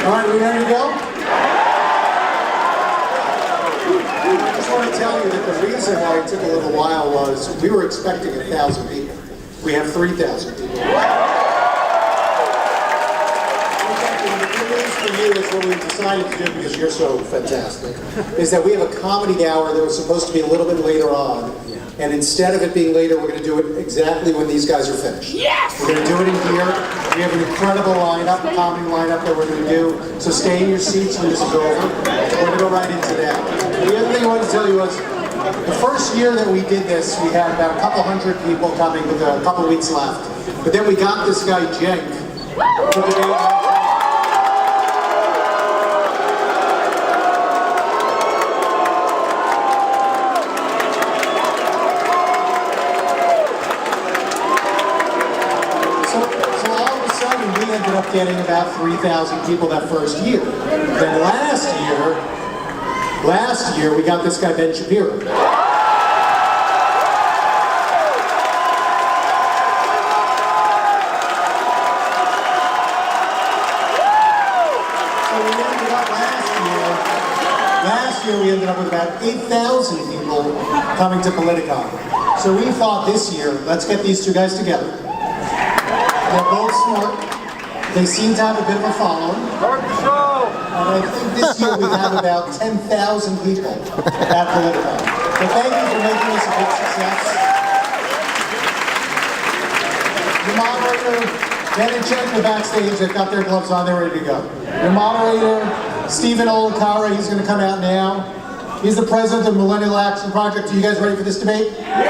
All right, we ready to go? I just want to tell you that the reason why it took a little while was we were expecting 1,000 people. We have 3,000 people. The good news for you is what we decided to do, because you're so fantastic, is that we have a comedy hour that was supposed to be a little bit later on. And instead of it being later, we're going to do it exactly when these guys are finished. Yes! We're going to do it in here. We have an incredible lineup, comedy lineup that we're going to do. So stay in your seats when this is over. We're going to go right into that. The other thing I wanted to tell you was, the first year that we did this, we had about a couple hundred people coming with a couple weeks left. But then we got this guy, Cenk, to the day. Ended up getting about 3,000 people that first year. Then last year we got this guy, Ben Shapiro. So we ended up last year we ended up with about 8,000 people coming to Politicon. So we thought this year, let's get these two guys together. They're both smart. They seem to have a bit of a following. And I think this year we have about 10,000 people at Politicon. So thank you for making this a big success. The moderator, Ben and Cenk are backstage. They've got their gloves on. They're ready to go. The moderator, Stephen Olakara, he's going to come out now. He's the president of the Millennial Action Project. Are you guys ready for this debate? Yeah!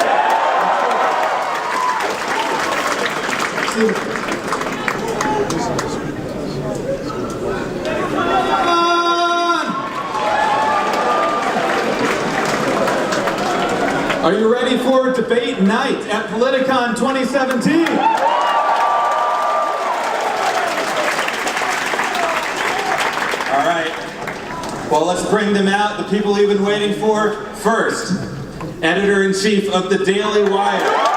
Stephen. Are you ready for debate night at Politicon 2017? All right. Well, let's bring them out, the people you've been waiting for. First, Editor-in-Chief of the Daily Wire.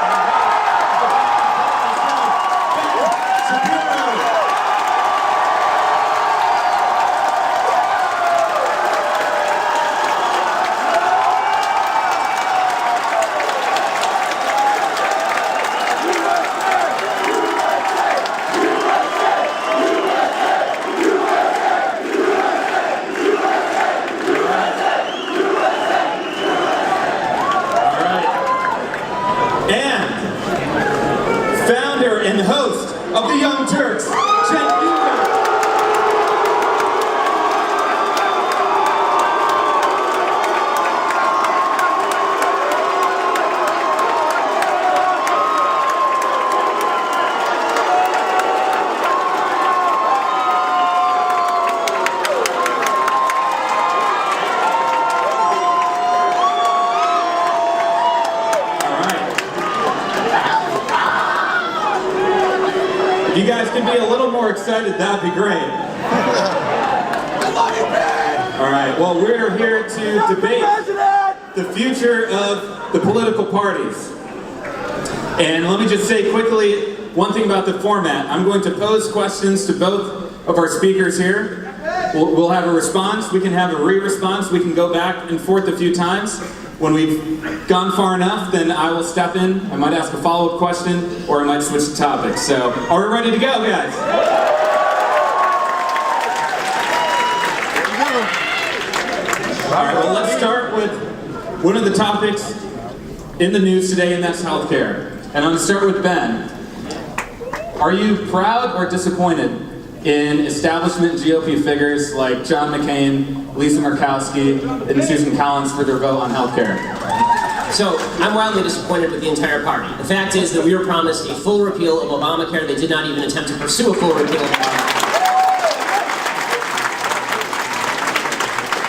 And host of the Young Turks, Cenk Uygur. You guys can be a little more excited, that'd be great. I love you, man! All right, well, we're here to debate the future of the political parties. And let me just say quickly one thing about the format. I'm going to pose questions to both of our speakers here. We'll have a response, we can have a re-response, we can go back and forth a few times. When we've gone far enough, then I will step in. I might ask a follow-up question, or I might switch topics. So, are we ready to go, guys? All right, well, let's start with one of the topics in the news today, and that's healthcare. And I'm going to start with Ben. Are you proud or disappointed in establishment GOP figures like John McCain, Lisa Murkowski, and Susan Collins for their vote on healthcare? So, I'm wildly disappointed with the entire party. The fact is that we were promised a full repeal of Obamacare. They did not even attempt to pursue a full repeal of Obamacare.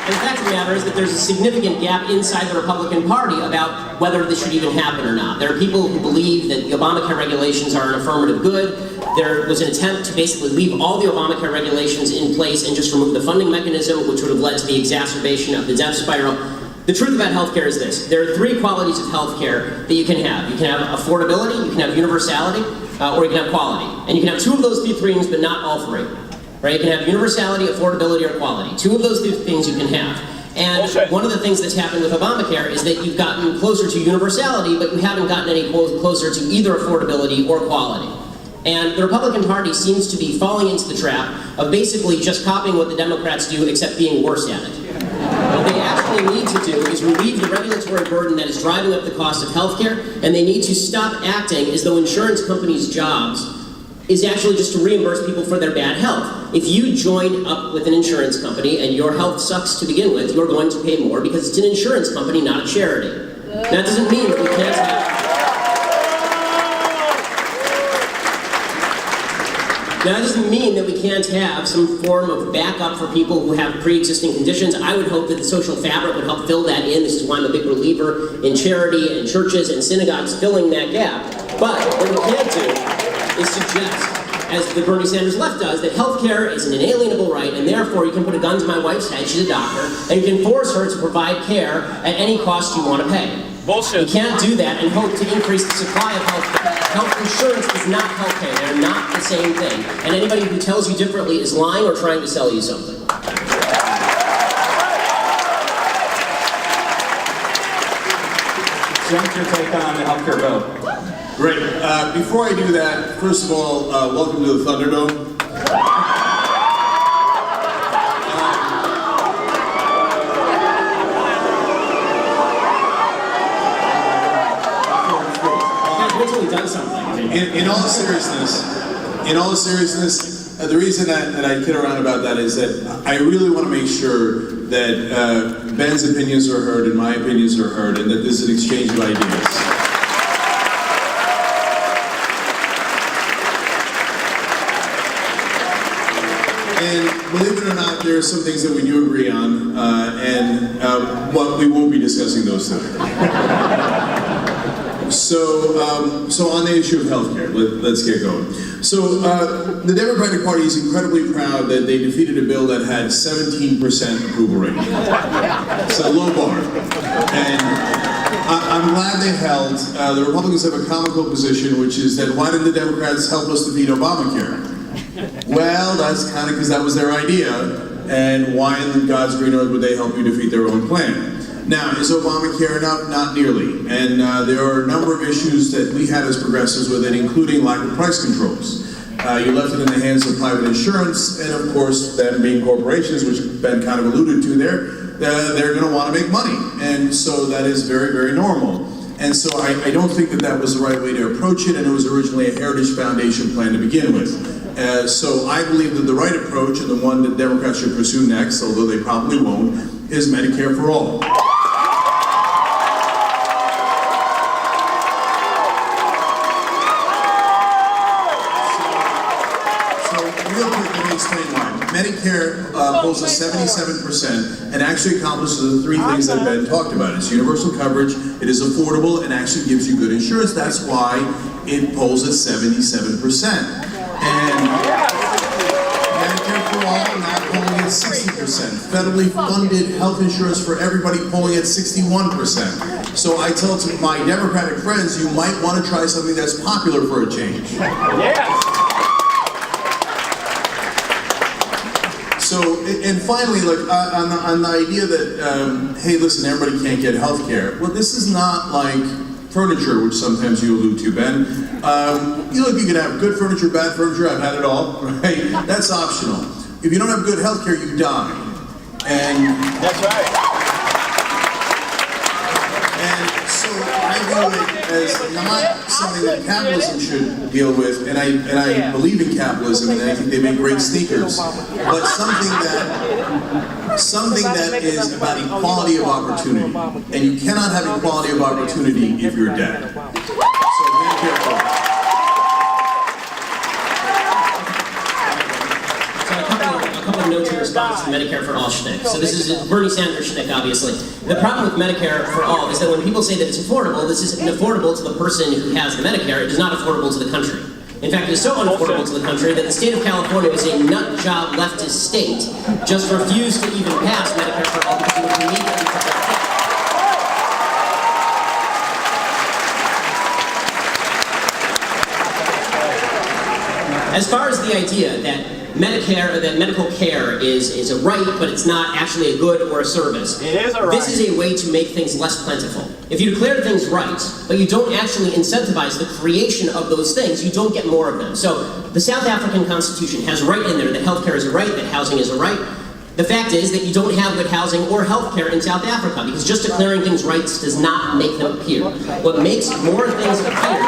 And the fact of the matter is that there's a significant gap inside the Republican Party about whether this should even happen or not. There are people who believe that the Obamacare regulations are an affirmative good. There was an attempt to basically leave all the Obamacare regulations in place and just remove the funding mechanism, which would have led to the exacerbation of the death spiral. The truth about healthcare is this. There are three qualities of healthcare that you can have. You can have affordability, you can have universality, or you can have quality. And you can have two of those three things, but not all three. right? You can have universality, affordability, or quality. Two of those things you can have. And one of the things that's happened with Obamacare is that you've gotten closer to universality, but you haven't gotten any closer to either affordability or quality. And the Republican Party seems to be falling into the trap of basically just copying what the Democrats do, except being worse at it. What they actually need to do is relieve the regulatory burden that is driving up the cost of healthcare, and they need to stop acting as though insurance companies' jobs is actually just to reimburse people for their bad health. If you join up with an insurance company and your health sucks to begin with, you're going to pay more because it's an insurance company, not a charity. That doesn't mean that we can't have... Now, that doesn't mean that we can't have some form of backup for people who have pre-existing conditions. I would hope that the social fabric would help fill that in. This is why I'm a big believer in charity and churches and synagogues filling that gap. But what we can't do is suggest, as the Bernie Sanders left does, that healthcare is an inalienable right, and therefore you can put a gun to my wife's head, she's a doctor, and you can force her to provide care at any cost you want to pay. Bullshit. You can't do that and hope to increase the supply of healthcare. Health insurance is not healthcare. They're not the same thing. And anybody who tells you differently is lying or trying to sell you something. Cenk, your take on the healthcare bill. Great. Before I do that, first of all, welcome to the Thunderdome. In all seriousness, the reason that I kid around about that is that I really want to make sure that Ben's opinions are heard and my opinions are heard, and that this is an exchange of ideas. And believe it or not, there are some things that we do agree on, and we won't be discussing those today. So on the issue of healthcare, let's get going. So the Democratic Party is incredibly proud that they defeated a bill that had 17% approval rating. It's a low bar. And I'm glad they held. The Republicans have a comical position, which is that why didn't the Democrats help us defeat Obamacare? Well, that's kind of because that was their idea. And why in God's green earth would they help you defeat their own plan? Now, is Obamacare enough? Not nearly. And there are a number of issues that we had as progressives with it, including lack of price controls. You left it in the hands of private insurance, and of course, them being corporations, which Ben kind of alluded to there, they're going to want to make money. And so that is very, very normal. And so I don't think that that was the right way to approach it, and it was originally a Heritage Foundation plan to begin with. So I believe that the right approach, and the one that Democrats should pursue next, although they probably won't, is Medicare for all. Medicare holds a 77% and actually accomplishes the three things that Ben talked about. It's universal coverage, it is affordable, and actually gives you good insurance. That's why it polls at 77%. And Medicare for all now polling at 60%. Federally funded health insurance for everybody polling at 61%. So I tell to my Democratic friends, you might want to try something that's popular for a change. Yes. So, and finally, look, on the idea that, hey, listen, everybody can't get health care. Well, this is not like furniture, which sometimes you allude to, Ben. You can have good furniture, bad furniture, I've had it all, right? That's optional. If you don't have good health care, you die. And that's right. And so I view it as not something that capitalism should deal with, and I believe in capitalism, and I think they make great sneakers, but something that is about equality of opportunity, and you cannot have equality of opportunity if you're dead. So be careful. Notes in response to Medicare for All shtick. So this is a Bernie Sanders shtick, obviously. The problem with Medicare for All is that when people say that it's affordable, this isn't affordable to the person who has the Medicare. It is not affordable to the country. In fact, it is so unaffordable to the country that the state of California is a nut job leftist state, just refused to even pass Medicare for All because it would immediately put their foot. As far as the idea that Medicare, that medical care is a right, but it's not actually a good or a service. It is a right. This is a way to make things less plentiful. If you declare things rights, but you don't actually incentivize the creation of those things, you don't get more of them. So the South African Constitution has right in there that healthcare is a right, that housing is a right. The fact is that you don't have good housing or healthcare in South Africa, because just declaring things rights does not make them appear. What makes more things appear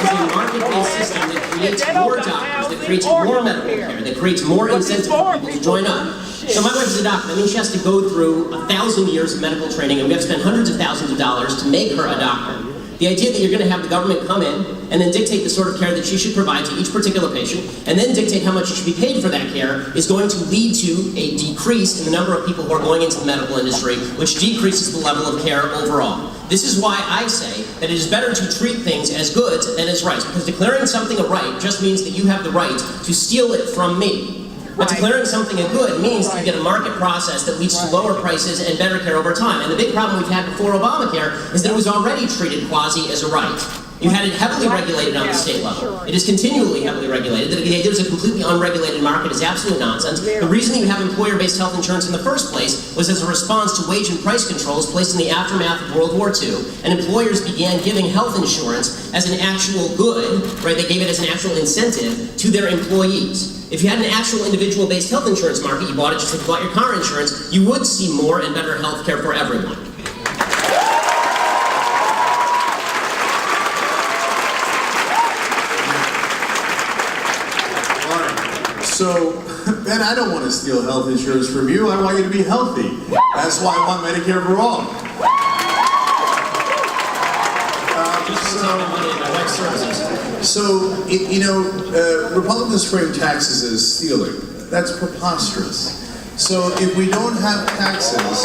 is a market-based system that creates more doctors, that creates more medical care, that creates more incentive for people to join up. So my wife is a doctor. That means she has to go through 1,000 years of medical training, and we have to spend hundreds of thousands of dollars to make her a doctor. The idea that you're going to have the government come in and then dictate the sort of care that she should provide to each particular patient, and then dictate how much she should be paid for that care, is going to lead to a decrease in the number of people who are going into the medical industry, which decreases the level of care overall. This is why I say that it is better to treat things as goods than as rights, because declaring something a right just means that you have the right to steal it from me. But declaring something a good means that you get a market process that leads to lower prices and better care over time. And the big problem we've had before Obamacare is that it was already treated quasi as a right. You had it heavily regulated on the state level. It is continually heavily regulated. The idea there's a completely unregulated market is absolute nonsense. The reason you have employer-based health insurance in the first place was as a response to wage and price controls placed in the aftermath of World War II, and employers began giving health insurance as an actual good, right? They gave it as an actual incentive to their employees. If you had an actual individual-based health insurance market, you bought it just like you bought your car insurance, you would see more and better health care for everyone. So, Ben, I don't want to steal health insurance from you. I want you to be healthy. That's why I want Medicare for all. Republicans frame taxes as stealing. That's preposterous. So if we don't have taxes,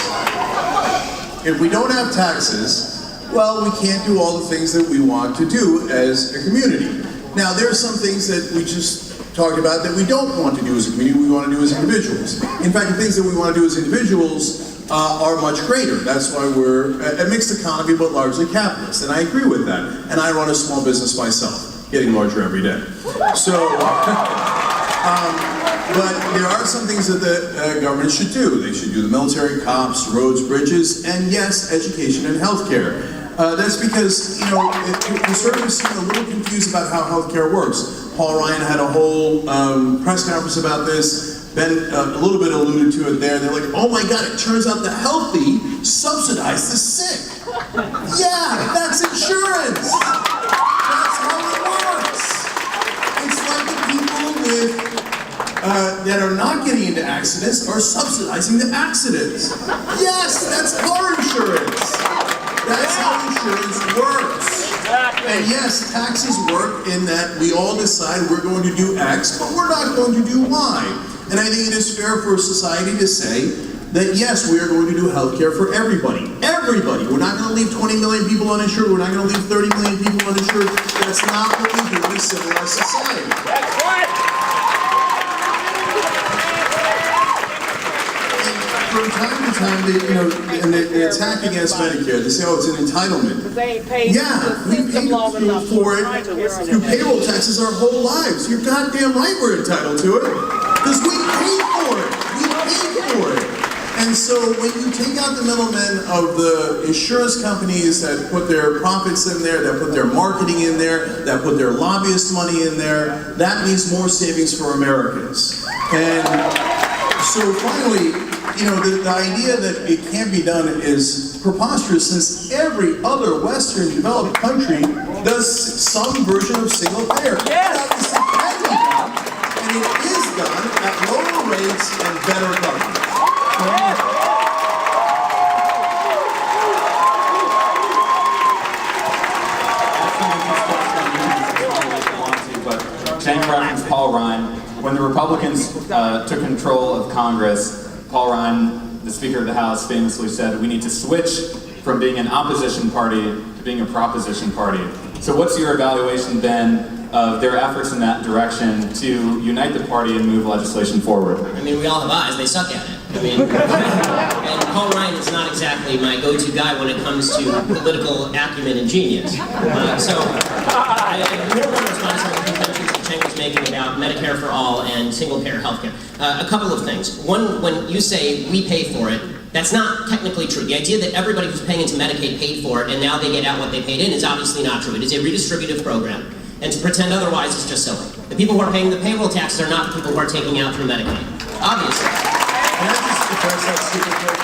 well, we can't do all the things that we want to do as a community. Now, there are some things that we just talked about that we don't want to do as a community, we want to do as individuals. In fact, the things that we want to do as individuals are much greater. That's why we're a mixed economy, but largely capitalist, and I agree with that. And I run a small business myself, getting larger every day. So, but there are some things that the government should do. They should do the military, cops, roads, bridges, and yes, education and healthcare. That's because, conservatives seem a little confused about how healthcare works. Paul Ryan had a whole press conference about this. Ben a little bit alluded to it there. They're like, oh my God, it turns out the healthy subsidize the sick. Yeah, that's insurance. That's how it works. It's like the people that are not getting into accidents are subsidizing the accidents. Yes, that's car insurance. That's how insurance works. And yes, taxes work in that we all decide we're going to do X, but we're not going to do Y. And I think it is fair for society to say that yes, we are going to do health care for everybody. Everybody. We're not going to leave 20 million people uninsured. We're not going to leave 30 million people uninsured. That's not what we do in a civilized society. That's right. From time to time, they attack against Medicare. They say, oh, it's an entitlement. They ain't paid We paid for it through payroll taxes our whole lives. You're goddamn right we're entitled to it. Because we paid for it. We paid for it. And so when you take out the middlemen of the insurance companies that put their profits in there, that put their marketing in there, that put their lobbyist money in there, that means more savings for Americans. And so finally, the idea that it can't be done is preposterous, since every other Western developed country does some version of single payer. Yes. Now, this can be done, and it is done at lower rates and better coverage. But Cenk referenced Paul Ryan. When the Republicans took control of Congress, Paul Ryan, the Speaker of the House, famously said, we need to switch from being an opposition party to being a proposition party. So what's your evaluation then of their efforts in that direction to unite the party and move legislation forward? I mean, we all have eyes, they suck at it. I mean, and Paul Ryan is not exactly my go-to guy when it comes to political acumen and genius. So, I don't want to respond to some of the contentions that Cenk was making making about Medicare for all and single-payer healthcare. A couple of things. One, when you say we pay for it, that's not technically true. The idea that everybody who's paying into Medicaid paid for it and now they get out what they paid in is obviously not true. It is a redistributive program. And to pretend otherwise is just silly. The people who are paying the payroll taxes are not the people who are taking out through Medicaid. Obviously. Can I just address that super quick?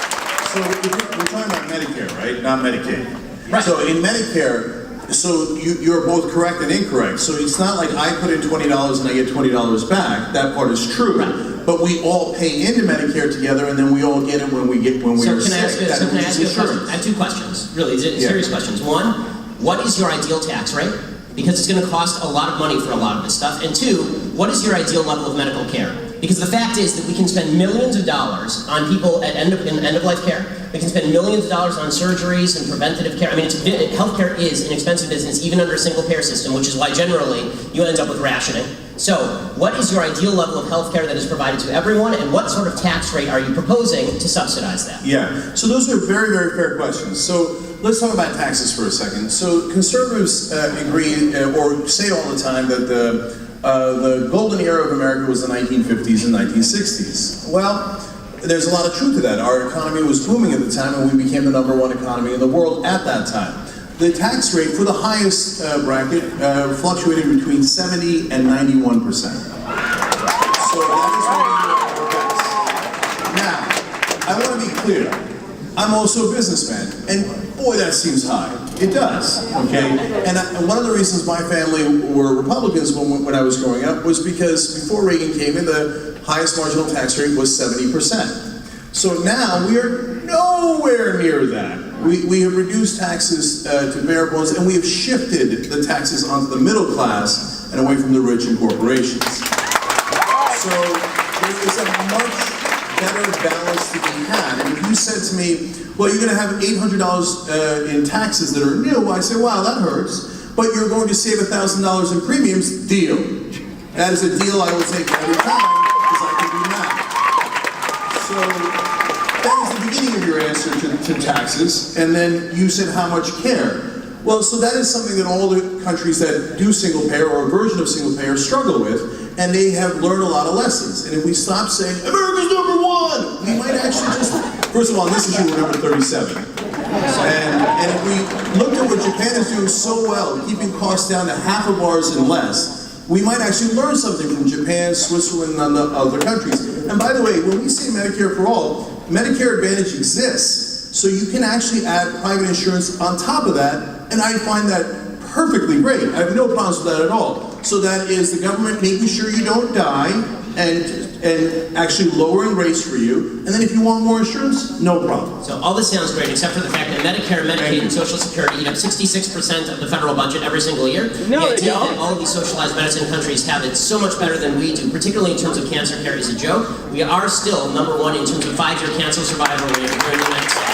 So we're talking about Medicare, right? Not Medicaid. Right. So in Medicare, so you're both correct and incorrect. So it's not like I put in $20 and I get $20 back. That part is true. Right. But we all pay into Medicare together, and then we all get it when we are sick. So can I ask you a question? I have two questions, really, serious questions. One, what is your ideal tax rate? Because it's going to cost a lot of money for a lot of this stuff. And two, what is your ideal level of medical care? Because the fact is that we can spend millions of dollars on people at end-of-life care. We can spend millions of dollars on surgeries and preventative care. I mean, healthcare is an expensive business, even under a single-payer system, which is why generally you end up with rationing. So, what is your ideal level of healthcare that is provided to everyone, and what sort of tax rate are you proposing to subsidize that? Yeah, so those are very, very fair questions. So let's talk about taxes for a second. So conservatives agree, or say all the time, that the golden era of America was the 1950s and 1960s. Well, there's a lot of truth to that. Our economy was booming at the time, and we became the #1 economy in the world at that time. The tax rate for the highest bracket fluctuated between 70 and 91%. So that is what we do at our best. Now, I want to be clear. I'm also a businessman, and boy, that seems high. It does, okay? And one of the reasons my family were Republicans when I was growing up was because before Reagan came in, the highest marginal tax rate was 70%. So now we are nowhere near that. We have reduced taxes to bare bones, and we have shifted the taxes onto the middle class and away from the rich and corporations. So there is a much better balance to be had. And if you said to me, well, you're going to have $800 in taxes that are new, I say, wow, that hurts. But you're going to save $1,000 in premiums, deal. That is a deal I will take every time, because I can do math. So that is the beginning of your answer to taxes, and then you said how much care. Well, so that is something that all the countries that do single payer or a version of single payer struggle with, and they have learned a lot of lessons. And if we stop saying, America's #1, we might actually just, first of all, on this issue, we're number 37. And if we looked at what Japan is doing so well, keeping costs down to half of ours and less, we might actually learn something from Japan, Switzerland, and other countries. And by the way, when we say Medicare for all, Medicare Advantage exists, so you can actually add private insurance on top of that, and I find that perfectly great. I have no problems with that at all. So that is the government making sure you don't die, and actually lowering rates for you, and then if you want more insurance, no problem. So all this sounds great, except for the fact that Medicare, Medicaid, and Social Security eat up 66% of the federal budget every single year. No, the they idea don't. that all of these socialized medicine countries have it so much better than we do, particularly in terms of cancer care, is a joke. We are still #1 in terms of 5-year cancer survival rate here in the United States.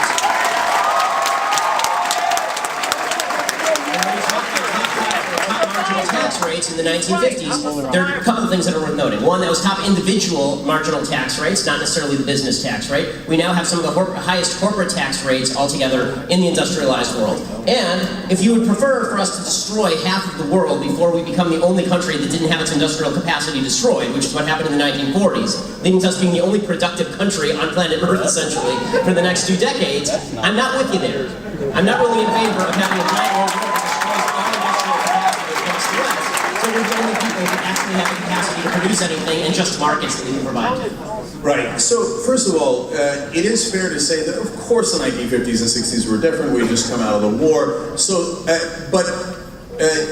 Tax rates in the 1950s, there are a couple of things that are worth noting. One, that was top individual marginal tax rates, not necessarily the business tax rate. We now have some of the highest corporate tax rates altogether in the industrialized world. And if you would prefer for us to destroy half of the world before we become the only country that didn't have its industrial capacity destroyed, which is what happened in the 1940s, leading to us being the only productive country on planet Earth, essentially, for the next 2 decades, I'm not with you there. I'm not really in favor of having a giant world war that destroys all industrial capacity against the West. So we're the only people who actually have the capacity to produce anything and just markets that we can provide to. Right. So first of all, it is fair to say that, of course, the 1950s and 60s were different. We had just come out of the war. So, but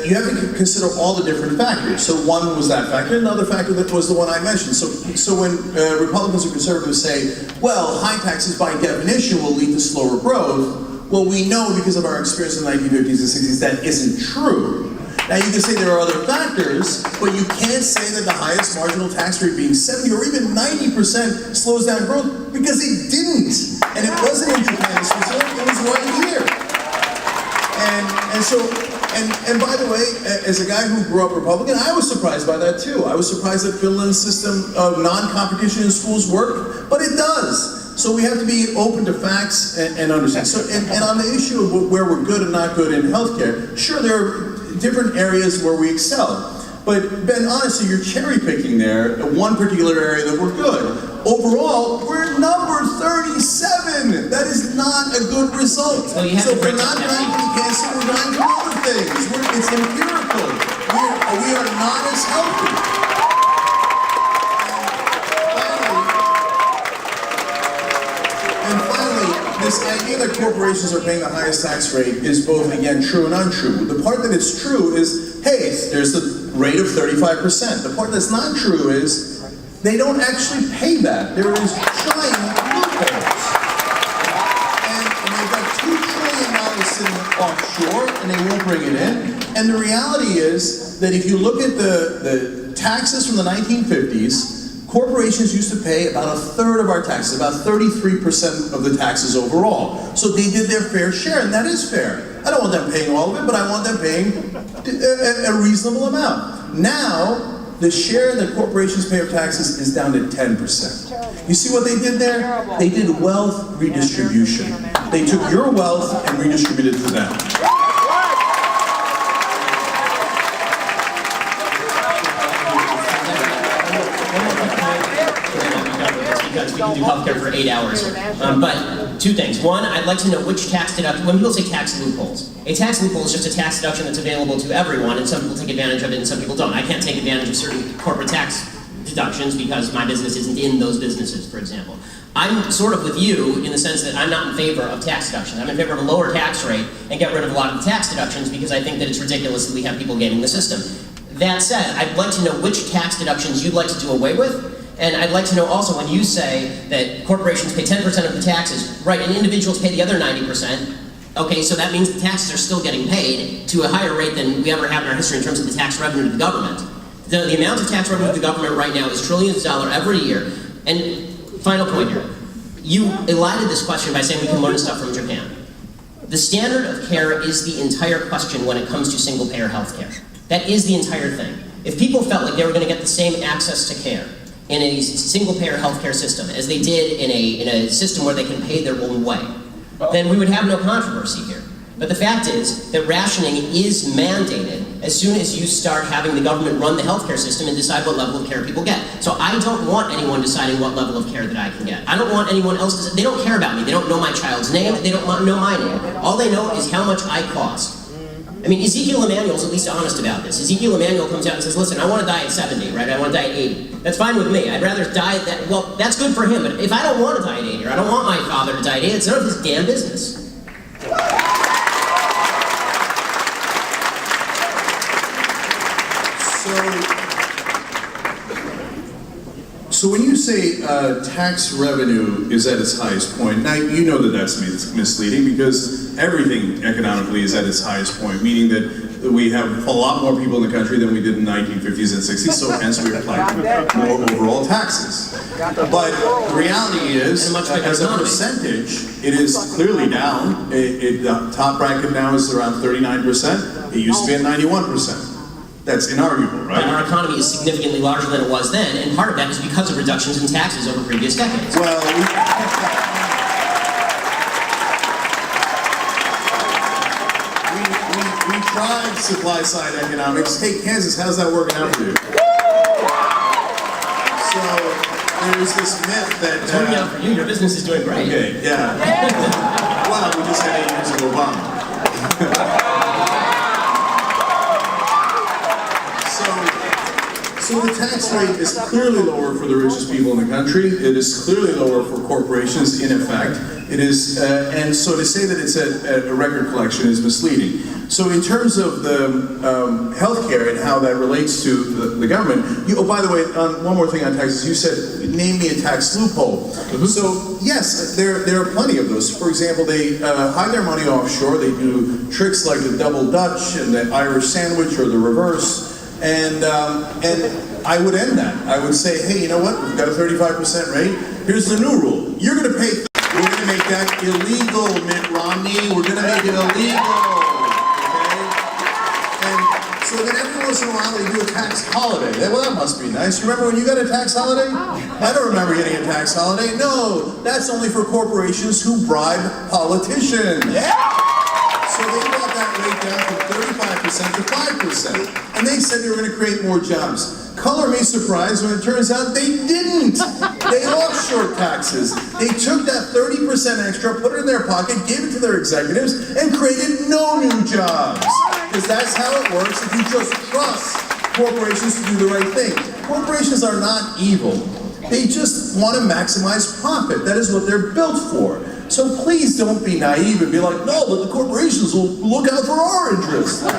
you have to consider all the different factors. So one was that factor, another factor that was the one I mentioned. So when Republicans or conservatives say, well, high taxes by definition will lead to slower growth, well, we know because of our experience in the 1950s and 60s that isn't true. Now you can say there are other factors, but you can't say that the highest marginal tax rate being 70 or even 90% slows down growth, because it didn't. And it wasn't in Japan, it was right here. And by the way, as a guy who grew up Republican, I was surprised by that too. I was surprised that Finland's system of non-competition in schools worked, but it does. So we have to be open to facts and understand. So, and on the issue of where we're good and not good in healthcare, sure, there are different areas where we excel. But Ben, honestly, you're cherry picking there at one particular area that we're good. Overall, we're number 37. That is not a good result. Well, you have So to we're break not down dying from cancer, we're dying from other things. It's empirical. We are not as healthy. And finally, this idea that corporations are paying the highest tax rate is both, again, true and untrue. The part that it's true is, hey, there's the rate of 35%. The part that's not true is they don't actually pay that. There is giant loopholes. And they've got $2 trillion sitting offshore, and they won't bring it in. And the reality is that if you look at the taxes from the 1950s, corporations used to pay about a third of our taxes, about 33% of the taxes overall. So they did their fair share, and that is fair. I don't want them paying all of it, but I want them paying a reasonable amount. Now, the share that corporations pay of taxes is down to 10%. You see what they did there? They did wealth redistribution. They took your wealth and redistributed it to them. Because we can do healthcare for 8 hours. But two things. One, I'd like to know which tax deduction, when people say tax loopholes, a tax loophole is just a tax deduction that's available to everyone, and some people take advantage of it and some people don't. I can't take advantage of certain corporate tax deductions because my business isn't in those businesses, for example. I'm sort of with you in the sense that I'm not in favor of tax deductions. I'm in favor of a lower tax rate and get rid of a lot of the tax deductions because I think that it's ridiculous that we have people gaming the system. That said, I'd like to know which tax deductions you'd like to do away with. And I'd like to know also when you say that corporations pay 10% of the taxes, right, and individuals pay the other 90%, okay, so that means the taxes are still getting paid to a higher rate than we ever have in our history in terms of the tax revenue to the government. The amount of tax revenue to the government right now is trillions of dollars every year. And final point here, you elided this question by saying we can learn stuff from Japan. The standard of care is the entire question when it comes to single-payer health care. That is the entire thing. If people felt like they were going to get the same access to care in a single-payer healthcare system as they did in a system where they can pay their own way, then we would have no controversy here. But the fact is that rationing is mandated as soon as you start having the government run the healthcare system and decide what level of care people get. So I don't want anyone deciding what level of care that I can get. I don't want anyone else to, they don't care about me. They don't know my child's name. They don't know my name. All they know is how much I cost. I mean, Ezekiel Emanuel's at least honest about this. Ezekiel Emanuel comes out and says, listen, I want to die at 70, right? I want to die at 80. That's fine with me. I'd rather die at that, well, that's good for him, but if I don't want to die at 80, or I don't want my father to die at 80, it's none of his damn business. So when you say tax revenue is at its highest point, now you know that that's misleading because everything economically is at its highest point, meaning that we have a lot more people in the country than we did in the 1950s and 60s, so hence we apply more overall taxes. But the reality is, as a percentage, it is clearly down. The top bracket now is around 39%. It used to be at 91%. That's inarguable, right? And our economy is significantly larger than it was then, and part of that is because of reductions in taxes over previous decades. Well, we tried supply-side economics. Hey, Kansas, how's that working out for you? So there's this myth that... It's working out for you. Your business is doing great. Okay, yeah. Well, we just had 8 years of Obama. So the tax rate is clearly lower for the richest people in the country. It is clearly lower for corporations, in effect. It is, and so to say that it's a record collection is misleading. So in terms of the healthcare and how that relates to the government, oh, by the way, one more thing on taxes. You said, name me a tax loophole. Mm-hmm. So yes, there are plenty of those. For example, they hide their money offshore. They do tricks like the double Dutch and the Irish sandwich or the reverse. And I would end that. I would say, hey, you know what? We've got a 35% rate. Here's the new rule. You're going to pay. We're going to make that illegal, Mitt Romney. We're going to make it illegal. Okay? And so then every once in a while they do a tax holiday. Well, that must be nice. You remember when you got a tax holiday? I don't remember getting a tax holiday. No, that's only for corporations who bribe politicians. Yeah. So they brought that rate down from 35% to 5%. And they said they were going to create more jobs. Color me surprised when it turns out they didn't. They offshore taxes. They took that 30% extra, put it in their pocket, gave it to their executives, and created no new jobs. Because that's how it works if you just trust corporations to do the right thing. Corporations are not evil. They just want to maximize profit. That is what they're built for. So please don't be naive and be like, no, but the corporations will look out for our interests. No,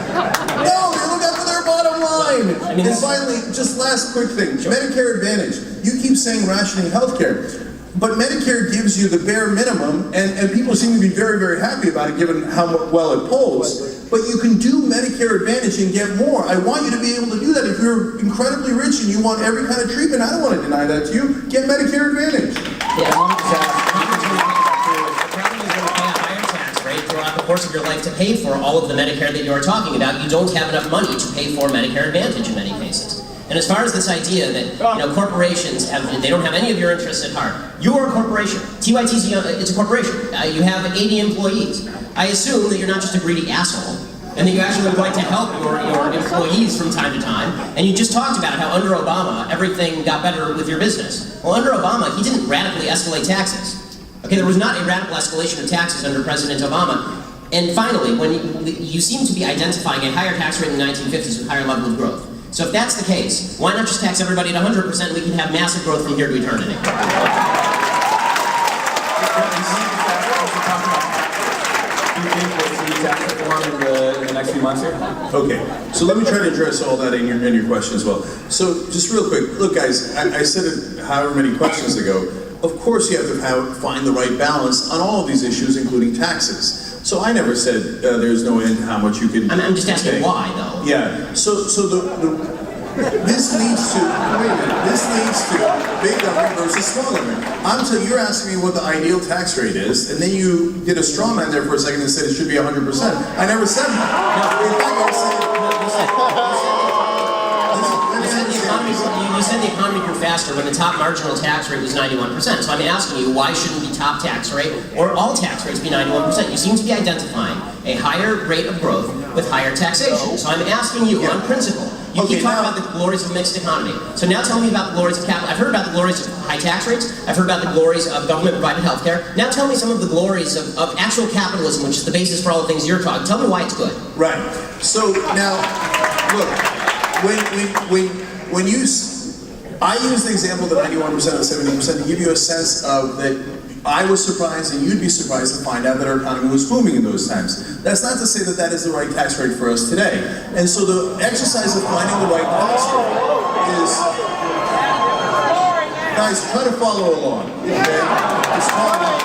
they look out for their bottom line. And finally, just last quick thing, Medicare Advantage. You keep saying rationing healthcare. But Medicare gives you the bare minimum, and people seem to be very, very happy about it given how well it polls. But you can do Medicare Advantage and get more. I want you to be able to do that. If you're incredibly rich and you want every kind of treatment, I don't want to deny that to you. Get Medicare Advantage. Throughout the course of your life to pay for all of the Medicare that you are talking about. You don't have enough money to pay for Medicare Advantage in many cases. And as far as this idea that corporations they don't have any of your interests at heart. You are a corporation. TYT's it's a corporation. You have 80 employees. I assume that you're not just a greedy asshole, and that you actually would like to help your employees from time to time. And you just talked about how under Obama everything got better with your business. Well, under Obama he didn't radically escalate taxes. Okay, there was not a radical escalation of taxes under President Obama. And finally, when you seem to be identifying a higher tax rate in the 1950s with higher level of growth. So if that's the case, why not just tax everybody at 100% and we can have massive growth from here to eternity? In the next few months here? Okay, so let me try to address all that in your question as well. So just real quick, look guys, I said it however many questions ago. Of course you have to find the right balance on all of these issues, including taxes. So I never said there's no end to how much you can. I'm just asking why, though. Yeah. So this leads to big government versus small government. You're asking me what the ideal tax rate is, and then you did a straw man there for a second and said it should be 100%. I never said that. In fact, I said. You said the economy grew faster when the top marginal tax rate was 91%. So I'm asking you, why shouldn't the top tax rate or all tax rates be 91%? You seem to be identifying a higher rate of growth with higher taxation. So I'm asking you, on principle, you keep talking about the glories of a mixed economy. So now tell me about the glories of capital. I've heard about the glories of high tax rates. I've heard about the glories of government-provided health care. Now tell me some of the glories of actual capitalism, which is the basis for all the things you're talking. Tell me why it's good. Right. So now, look, when you... I use the example of the 91% and 70% to give you a sense of that I was surprised and you'd be surprised to find out that our economy was booming in those times. That's not to say that that is the right tax rate for us today. And so the exercise of finding the right tax rate is... Guys, try to follow along, okay? Just follow along.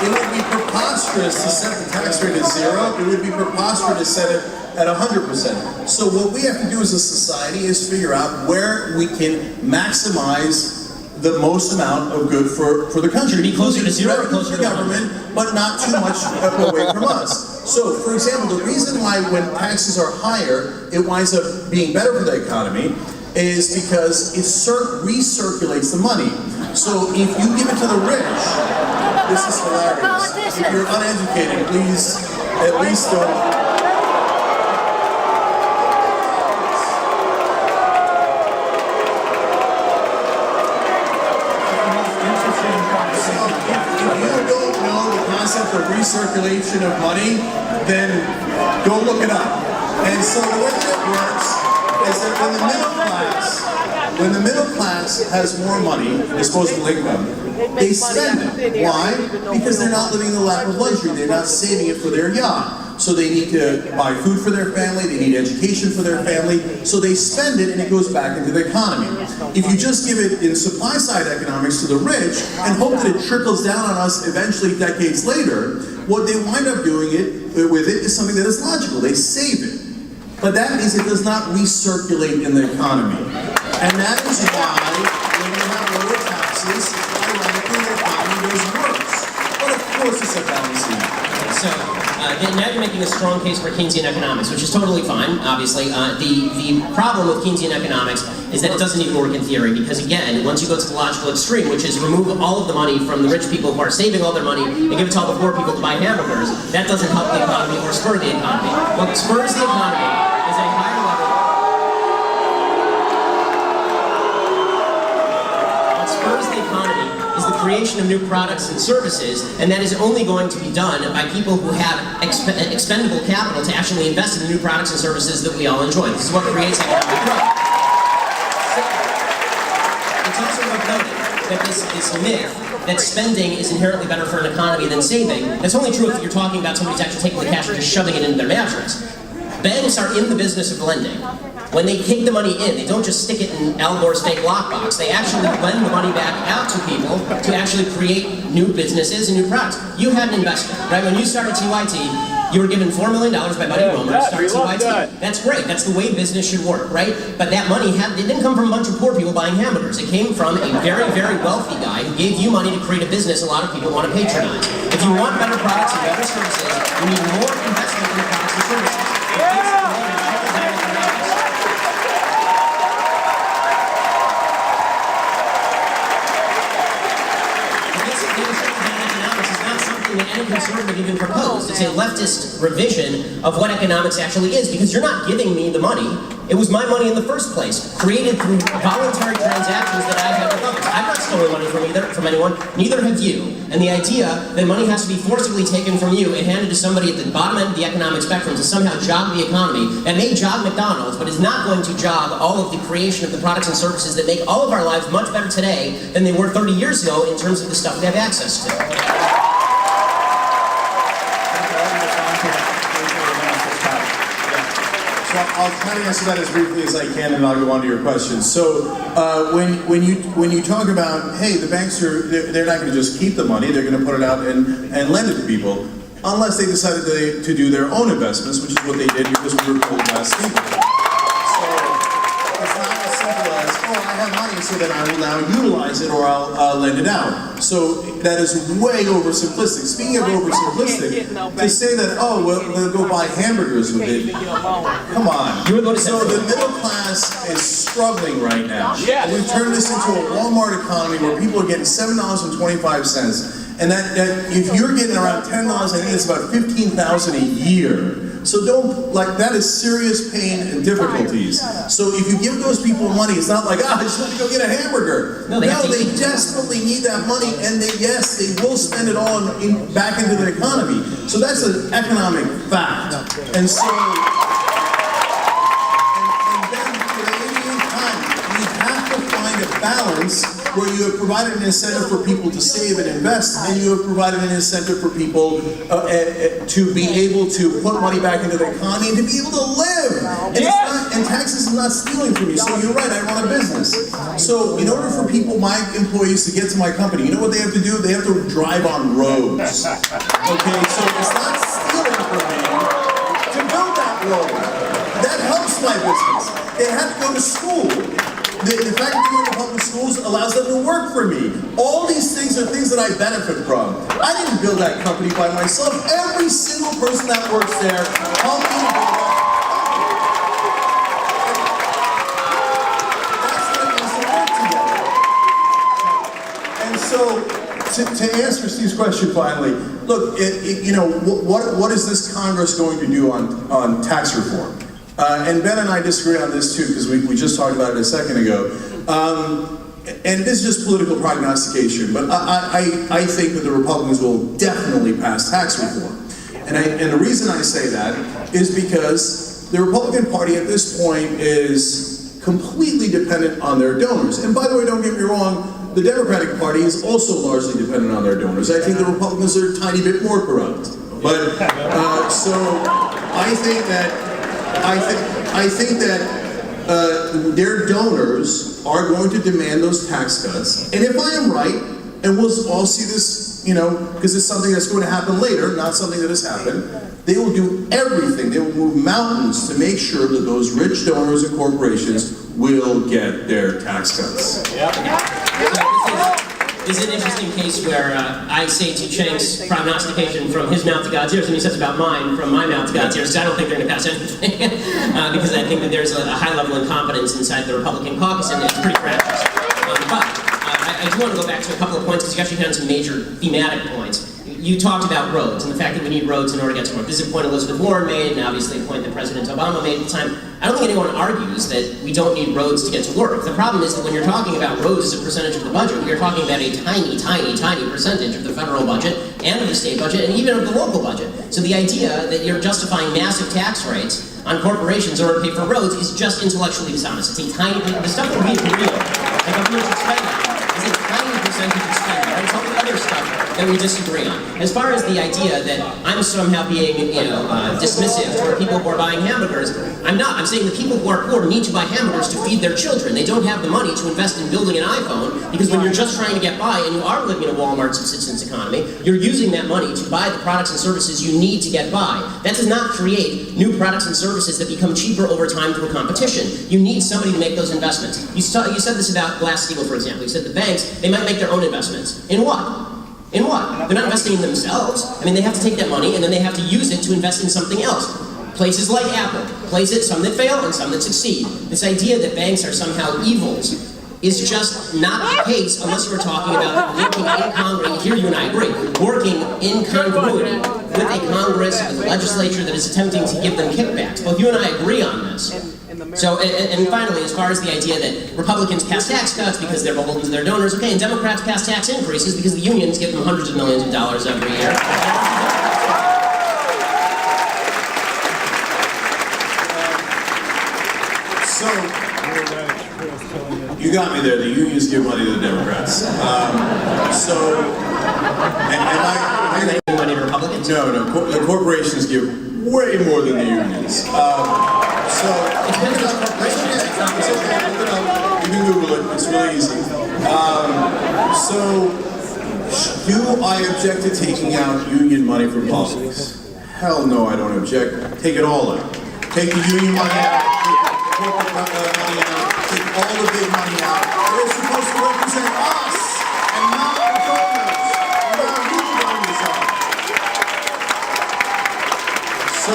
It would be preposterous to set the tax rate at 0. It would be preposterous to set it at 100%. So what we have to do as a society is figure out where we can maximize the most amount of good for the country. Be closer to 0 or closer to government, but not too much away from us. So, for example, the reason why when taxes are higher, it winds up being better for the economy is because it recirculates the money. So if you give it to the rich, this is hilarious. If you're uneducated, please at least don't. Of recirculation of money, then go look it up. And so the way that it works is that when the middle class has more money, disposable income, they spend it. Why? Because they're not living the life of luxury. They're not saving it for their yacht. So they need to buy food for their family, they need education for their family, so they spend it and it goes back into the economy. If you just give it in supply side economics to the rich and hope that it trickles down on us eventually decades later, what they wind up doing with it is something that is logical. They save it. But that means it does not recirculate in the economy. And that is why when you have lower taxes, ironically the economy goes worse. But of course it's a balancing act. So, now you're making a strong case for Keynesian economics, which is totally fine, obviously. The problem with Keynesian economics is that it doesn't even work in theory, because again, once you go to the logical extreme, which is remove all of the money from the rich people who are saving all their money and give it to all the poor people to buy hamburgers, that doesn't help the economy or spur the economy. What spurs the economy is a higher level. What spurs the economy is the creation of new products and services, and that is only going to be done by people who have expendable capital to actually invest in the new products and services that we all enjoy. This is what creates economic growth. It's also worth noting that this myth that spending is inherently better for an economy than saving, that's only true if you're talking about somebody who's actually taking the cash and just shoving it into their mattress. Banks are in the business of lending. When they take the money in, they don't just stick it in Al Gore's fake lockbox. They actually lend the money back out to people to actually create new businesses and new products. You had an investment, right? When you started TYT, you were given $4 million by Buddy Romer to start TYT. That's great. That's the way business should work, right? But that money it didn't come from a bunch of poor people buying hamburgers. It came from a very, very wealthy guy who gave you money to create a business a lot of people want to patronize. If you want better products and better services, you need more investment in the products and services. Any conservative even proposed. It's a leftist revision of what economics actually is, because you're not giving me the money. It was my money in the first place, created through voluntary transactions that I had with others. I've not stolen money from anyone, neither have you. And the idea that money has to be forcibly taken from you and handed to somebody at the bottom end of the economic spectrum to somehow jog the economy, that may jog McDonald's, but is not going to jog all of the creation of the products and services that make all of our lives much better today than they were 30 years ago in terms of the stuff we have access to. So I'll try to answer that as briefly as I can, and I'll go on to your question. So when you talk about, hey, the banks they're not going to just keep the money, they're going to put it out and lend it to people, unless they decided to do their own investments, which is what they did because we were told last week. So it's not as simple as, oh, I have money, so then I will now utilize it or I'll lend it out. So that is way oversimplistic. Speaking of oversimplistic, to say that, oh, well, they'll go buy hamburgers with it, come on. So the middle class is struggling right now. And we've turned this into a Walmart economy where people are getting $7.25, and that if you're getting around $10, I think it's about $15,000 a year. So that is serious pain and difficulties. So if you give those people money, it's not like, I just want to go get a hamburger. No, they desperately need that money, and yes, they will spend it all back into the economy. So that's an economic fact. And so, and then for the Indian time, we have to find a balance where you have provided an incentive for people to save and invest, and you have provided an incentive for people to be able to put money back into the economy and to be able to live. And taxes is not stealing from you. So you're right, I run a business. So in order for people, my employees, to get to my company, you know what they have to do? They have to drive on roads. Okay, so it's not stealing from me to build that road. That helps my business. They have to go to school. The fact that they're in the public schools allows them to work for me. All these things are things that I benefit from. I didn't build that company by myself. Every single person that works there helped me to build that. That's what it means to work together. And so, to answer Steve's question finally, look, what is this Congress going to do on tax reform? And Ben and I disagree on this too, because we just talked about it a second ago. And this is just political prognostication, but I think that the Republicans will definitely pass tax reform. And the reason I say that is because the Republican Party at this point is completely dependent on their donors. And by the way, don't get me wrong, the Democratic Party is also largely dependent on their donors. I think the Republicans are a tiny bit more corrupt. But, so I think that their donors are going to demand those tax cuts. And if I am right, and we'll all see this, because it's something that's going to happen later, not something that has happened, they will do everything. They will move mountains to make sure that those rich donors and corporations will get their tax cuts. This is an interesting case where I say to Cenk's prognostication from his mouth to God's ears, and he says about mine from my mouth to God's ears, because I don't think they're going to pass anything. Because I think that there's a high level of incompetence inside the Republican caucus, and it's pretty practice. But I do want to go back to a couple of points, because you actually had some major thematic points. You talked about roads, and the fact that we need roads in order to get to work. This is a point Elizabeth Warren made, and obviously a point that President Obama made at the time. I don't think anyone argues that we don't need roads to get to work. The problem is that when you're talking about roads as a percentage of the budget, you're talking about a tiny, tiny, tiny percentage of the federal budget, and of the state budget, and even of the local budget. So the idea that you're justifying massive tax rates on corporations in order to pay for roads is just intellectually dishonest. It's a tiny, the stuff that we agree on, the government should spend on, is a tiny percentage of spending, right? It's all the other stuff that we disagree on. As far as the idea that I'm somehow being, dismissive toward people who are buying hamburgers, I'm not. I'm saying the people who are poor need to buy hamburgers to feed their children. They don't have the money to invest in building an iPhone, because when you're just trying to get by and you are living in a Walmart subsistence economy, you're using that money to buy the products and services you need to get by. That does not create new products and services that become cheaper over time through competition. You need somebody to make those investments. You said this about Glass-Steagall, for example. You said the banks, they might make their own investments. In what? In what? They're not investing in themselves. I mean, they have to take that money and then they have to use it to invest in something else. Places like Apple, places, some that fail and some that succeed. This idea that banks are somehow evils is just not the case unless we're talking about working in Congress. Here you and I agree. Working in congruity with a Congress, with a legislature that is attempting to give them kickbacks. Both you and I agree on this. So, and finally, as far as the idea that Republicans pass tax cuts because they're beholden to their donors, okay, and Democrats pass tax increases because the unions give them hundreds of millions of dollars every year. So, you got me there. The unions give money to the Democrats. And I Money to Republicans? no, the corporations give way more than the unions. You can Google it. It's really easy. Do I object to taking out union money from politics? Hell no, I don't object. Take it all out. Take the union money out. Take the corporate money out. Take all the big money out. They're supposed to represent us and not the voters. And not who the voters are. So,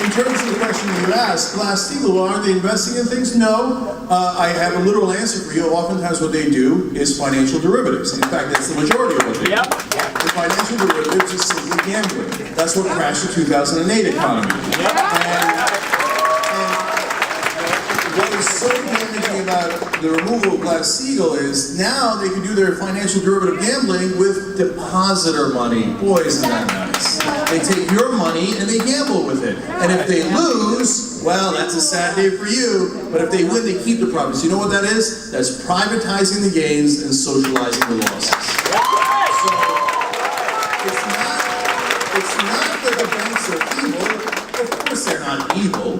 in terms of the question you asked, Glass-Steagall, well, aren't they investing in things? No. I have a literal answer for you. Oftentimes what they do is financial derivatives. In fact, that's the majority of what they do. The financial derivatives is simply gambling. That's what crashed the 2008 economy. And what is so damaging about the removal of Glass-Steagall is now they can do their financial derivative gambling with depositor money. Boy, isn't that nice. They take your money and they gamble with it. And if they lose, well, that's a sad day for you. But if they win, they keep the profits. You know what that is? That's privatizing the gains and socializing the losses. So, it's not that the banks are evil. Of course they're not evil.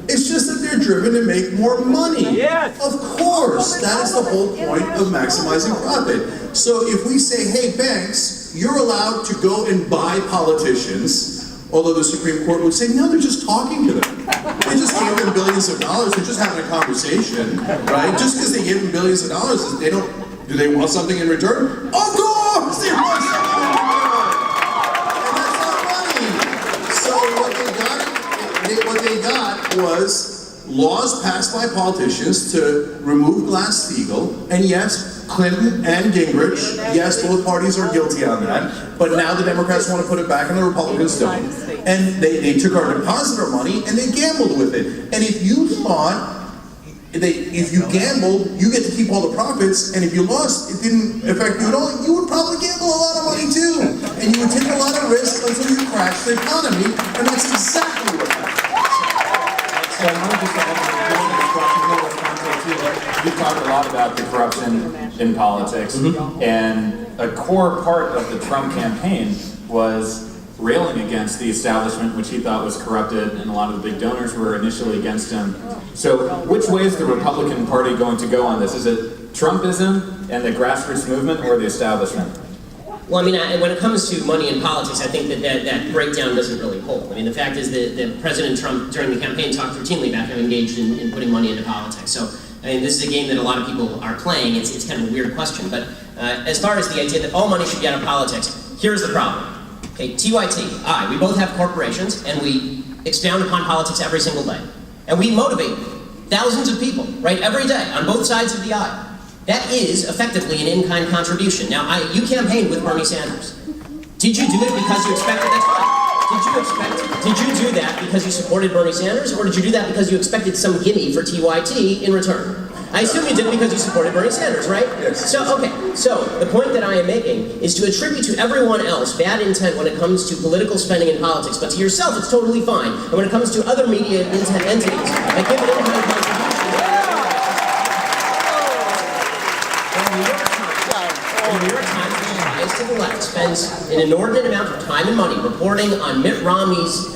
It's just that they're driven to make more money. Yes. Of course. That is the whole point of maximizing profit. So if we say, hey, banks, you're allowed to go and buy politicians, although the Supreme Court would say, no, they're just talking to them. They just gave them billions of dollars. They're just having a conversation, right? Just because they gave them billions of dollars, do they want something in return? Of course they want something in return. And that's not money. So what they got was laws passed by politicians to remove Glass-Steagall, and yes, Clinton and Gingrich, yes, both parties are guilty on that, but now the Democrats want to put it back and the Republicans don't. And they took our depositor money and they gambled with it. And if you thought, if you gambled, you get to keep all the profits, and if you lost, it didn't affect you at all, you would probably gamble a lot of money too. And you would take a lot of risks until you crash the economy, and that's exactly what happened. So I wanted just to add to the question, you talked a lot about the corruption in politics, and a core part of the Trump campaign was railing against the establishment, which he thought was corrupted, and a lot of the big donors were initially against him. So which way is the Republican Party going to go on this? Is it Trumpism and the grassroots movement, or the establishment? Well, I mean, when it comes to money in politics, I think that breakdown doesn't really hold. I mean, the fact is that President Trump, during the campaign, talked routinely about how he engaged in putting money into politics. So I mean, this is a game that a lot of people are playing. It's kind of a weird question. But as far as the idea that all money should be out of politics, here's the problem. Okay, TYT, we both have corporations, and we expound upon politics every single day. And we motivate thousands of people, right, every day, on both sides of the aisle. That is effectively an in-kind contribution. Now, you campaigned with Bernie Sanders. Did you do it because you expected, that's fine. Did you do that because you supported Bernie Sanders, or did you do that because you expected some gimme for TYT in return? I assume you did because you supported Bernie Sanders, right? Yes. So, okay, so the point that I am making is to attribute to everyone else bad intent when it comes to political spending in politics, but to yourself it's totally fine. And when it comes to other media intent entities, that give an in-kind contribution. The New York Times, which is biased to the left, spends an inordinate amount of time and money reporting on Mitt Romney's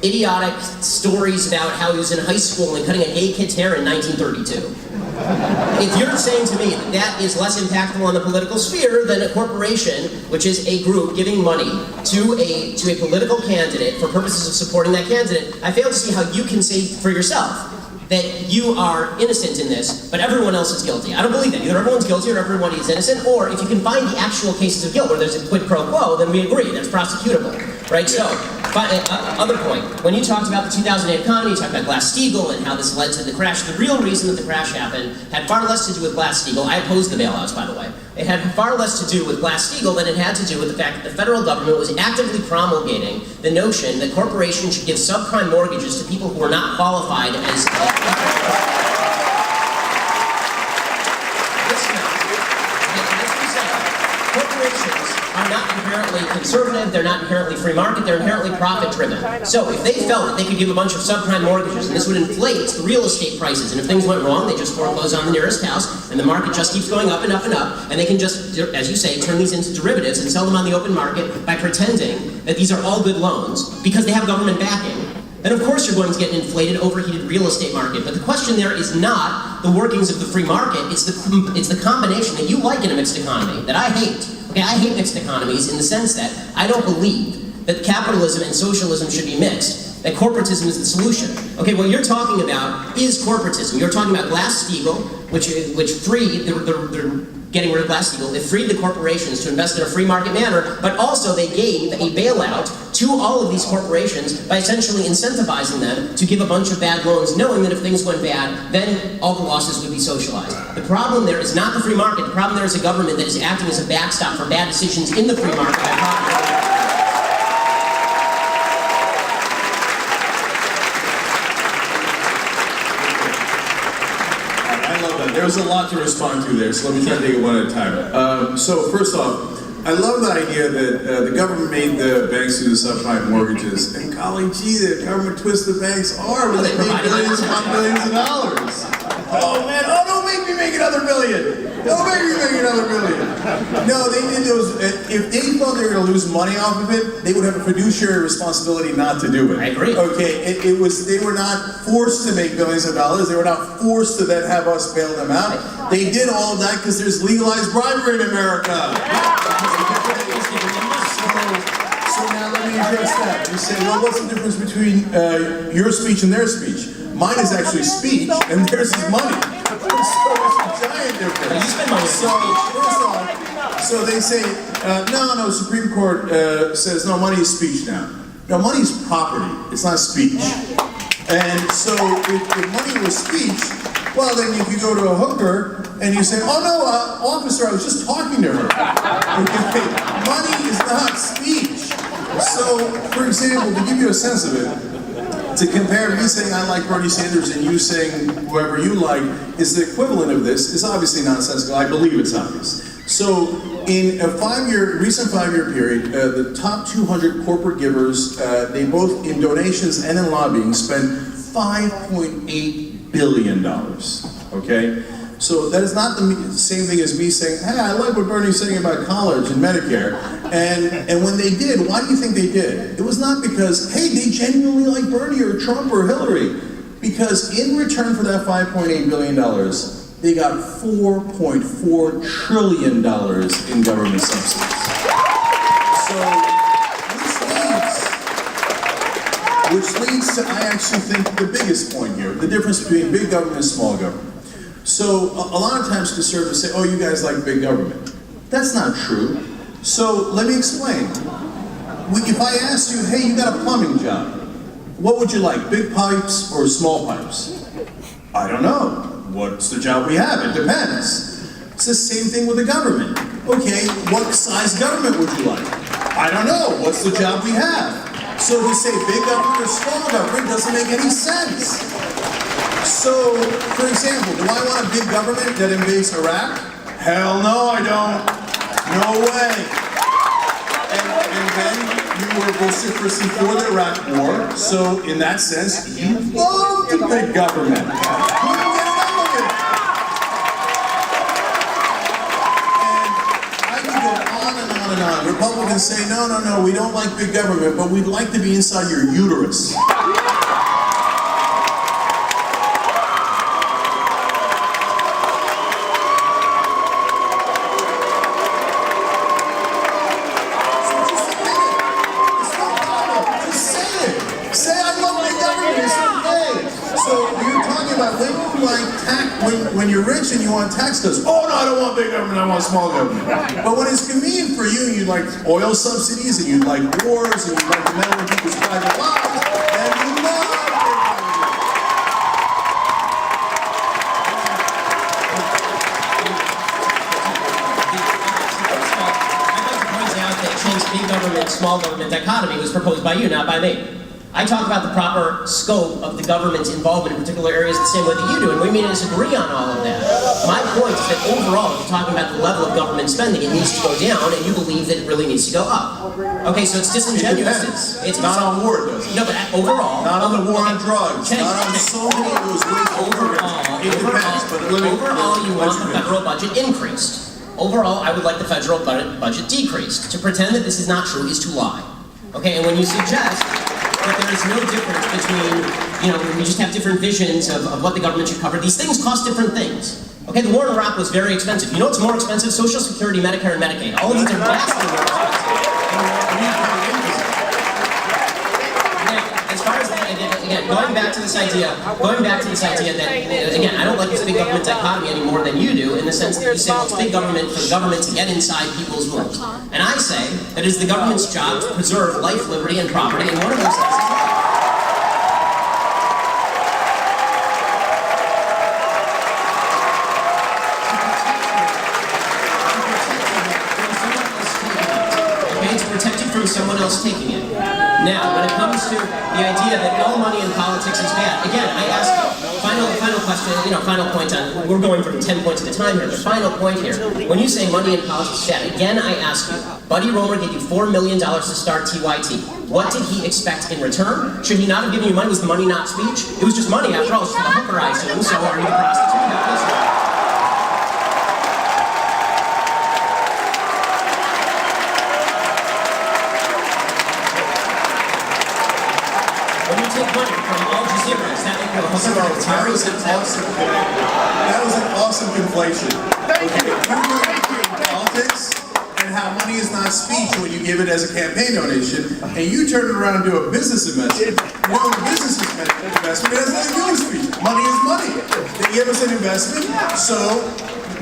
idiotic stories about how he was in high school and cutting a gay kid's hair in 1932. If you're saying to me that that is less impactful on the political sphere than a corporation, which is a group giving money to a political candidate for purposes of supporting that candidate, I fail to see how you can say for yourself that you are innocent in this, but everyone else is guilty. I don't believe that. Either everyone's guilty or everyone is innocent, or if you can find the actual cases of guilt where there's a quid pro quo, then we agree, that's prosecutable, right? So, other point, when you talked about the 2008 economy, you talked about Glass-Steagall and how this led to the crash. The real reason that the crash happened had far less to do with Glass-Steagall. I opposed the bailouts, by the way. It had far less to do with Glass-Steagall than it had to do with the fact that the federal government was actively promulgating the notion that corporations should give subprime mortgages to people who are not qualified as... Corporations are not inherently conservative, they're not inherently free market, they're inherently profit-driven. So if they felt that they could give a bunch of subprime mortgages and this would inflate the real estate prices, and if things went wrong, they just foreclose on the nearest house, and the market just keeps going up and up and up, and they can just, as you say, turn these into derivatives and sell them on the open market by pretending that these are all good loans because they have government backing, then of course you're going to get an inflated, overheated real estate market. But the question there is not the workings of the free market, it's the combination that you like in a mixed economy, that I hate. Okay, I hate mixed economies in the sense that I don't believe that capitalism and socialism should be mixed, that corporatism is the solution. Okay, what you're talking about is corporatism. You're talking about Glass-Steagall, which freed, they're getting rid of Glass-Steagall, it freed the corporations to invest in a free market manner, but also they gave a bailout to all of these corporations by essentially incentivizing them to give a bunch of bad loans, knowing that if things went bad, then all the losses would be socialized. The problem there is not the free market, the problem there is a government that is acting as a backstop for bad decisions in the free market by profit. There's a lot to respond to there, so let me try to take it one at a time. So first off, I love the idea that the government made the banks do the subprime mortgages, and golly gee, the government twists the banks' arm and they made billions upon billions of dollars. Oh man, oh don't make me make another billion! Don't make me make another billion! No, they did those, if they thought they were going to lose money off of it, they would have a fiduciary responsibility not to do it. I agree. Okay, they were not forced to make billions of dollars, they were not forced to then have us bail them out. They did all of that because there's legalized bribery in America. So now let me address that. You say, well, what's the difference between your speech and their speech? Mine is actually speech, and theirs is money. So it's a giant difference. So they say, no, Supreme Court says, no, money is speech now. No, money is property, it's not speech. And so if money was speech, well, then if you go to a hooker and you say, oh no, officer, I was just talking to her. Okay, money is not speech. So, for example, to give you a sense of it, to compare me saying I like Bernie Sanders and you saying whoever you like is the equivalent of this is obviously nonsensical. I believe it's obvious. So, in a recent five-year period, the top 200 corporate givers, they both in donations and in lobbying spent $5.8 billion. Okay? So that is not the same thing as me saying, hey, I like what Bernie's saying about college and Medicare. And when they did, why do you think they did? It was not because, hey, they genuinely like Bernie or Trump or Hillary. Because in return for that $5.8 billion, they got $4.4 trillion in government subsidies. So, which leads to, I actually think, the biggest point here, the difference between big government and small government. So a lot of times conservatives say, oh, you guys like big government. That's not true. So let me explain. If I asked you, hey, you got a plumbing job, what would you like, big pipes or small pipes? I don't know. What's the job we have? It depends. It's the same thing with the government. Okay, what size government would you like? I don't know. What's the job we have? So to say big government or small government doesn't make any sense. So, for example, do I want a big government that invades Iraq? Hell no, I don't. No way. And then you were vociferously for the Iraq War, so in that sense, you loved the big government. Couldn't get enough of it. And I could go on and on and on. Republicans say, no, no, no, we don't like big government, but we'd like to be inside your uterus. When you're rich and you want tax cuts, oh no, I don't want big government, I want small government. But when it's convenient for you, you like oil subsidies, and you like wars, and you like to meddle in people's private lives, then you love big government. I'd like to point out that Cenk's big government, small government dichotomy was proposed by you, not by me. I talk about the proper scope of the government's involvement in particular areas the same way that you do, and we may disagree on all of that. My point is that overall, if you're talking about the level of government spending, it needs to go down, and you believe that it really needs to go up. Okay, so it's disingenuous. It's not on war, does it? No, but overall... Not on the war on drugs, not on so many of those ways. Overall, you want the federal budget increased. Overall, I would like the federal budget decreased. To pretend that this is not true is to lie. Okay, and when you suggest that there is no difference between, we just have different visions of what the government should cover. These things cost different things. Okay, the war in Iraq was very expensive. You know what's more expensive? Social Security, Medicare, and Medicaid. All of these are vastly more expensive. As far as that, again, going back to this idea that, again, I don't like this big government dichotomy any more than you do, in the sense that you say, well, it's big government for the government to get inside people's homes. And I say that it's the government's job to preserve life, liberty, and property, and one of those things is life. To protect you from someone else taking it. Now, when it comes to the idea that all money in politics is bad, again, I ask, final question, final point on, we're going from 10 points at a time here, the final point here. When you say money in politics is bad, again, I ask you, Buddy Roemer gave you $4 million to start TYT. What did he expect in return? Should he not have given you money? Was the money not speech? It was just money, after all, it's from the hooker, I assume, so are you the prostitute? That was an awesome conflation. Okay, you talk politics and how money is not speech when you give it as a campaign donation, and you turn it around and do a business investment. You know, a business investment, it has nothing to do with speech. Money is money. They give us an investment,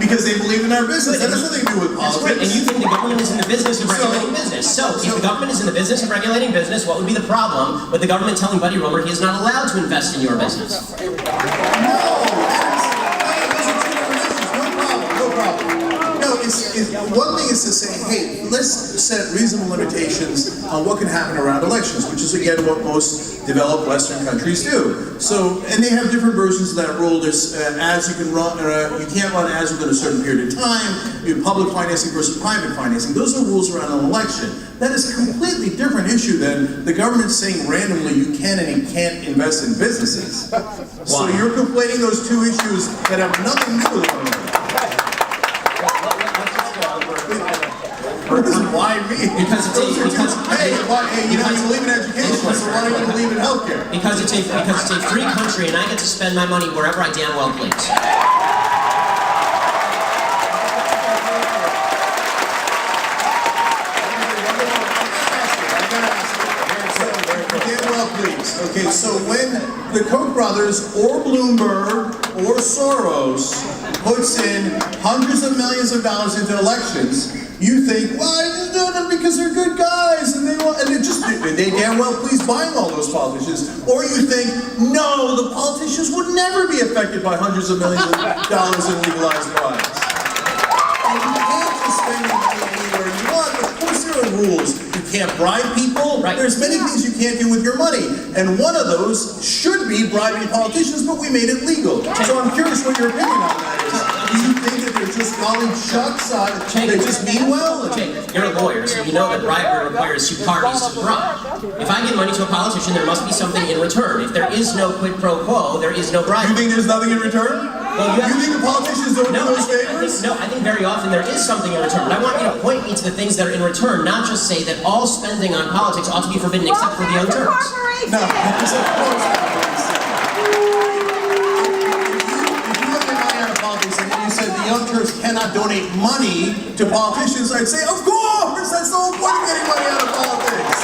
because they believe in our business. That has nothing to do with politics. Right. And you think the government is in the business of regulating business. So, if the government is in the business of regulating business, what would be the problem with the government telling Buddy Roemer he is not allowed to invest in your business? No, those are two different issues. No problem. No, one thing is to say, hey, let's set reasonable limitations on what can happen around elections, which is again what most developed Western countries do. So, and they have different versions of that rule. There's ads you can run, you can't run ads within a certain period of time. You have public financing versus private financing. Those are rules around an election. That is a completely different issue than the government saying randomly you can and you can't invest in businesses. So you're conflating those two issues that have nothing to do with one another. Why me? Because you believe in education, so why don't you believe in healthcare? Because it's a free country, and I get to spend my money wherever I damn well please. Damn well please. this. Okay, so when the Koch brothers or Bloomberg or Soros puts in hundreds of millions of dollars into elections, you think, well, I just know them because they're good guys and they damn well please buying all those politicians. Or you think, no, the politicians would never be affected by hundreds of millions of dollars in legalized bribes. And you can't just spend your money anywhere you want. Of course there are rules. You can't bribe people. Right. There's many things you can't do with your money. And one of those should be bribing politicians, but we made it legal. So I'm curious what your opinion on that is. Do you think that they're just calling shucks? They just mean well? Jake, you're a lawyer, so you know that bribery requires two parties to bribe. If I give money to a politician, there must be something in return. If there is no quid pro quo, there is no bribery. You think there's nothing in return? Well, you think the politicians don't do those favors? I think very often there is something in return. But I want you to point me to the things that are in return, not just say that all spending on politics ought to be forbidden except for the Young Turks. No, because of course not. If you look at my out of politics and you said the Young Turks cannot donate money to politicians, I'd say, of course! That's the whole point of getting money out of politics.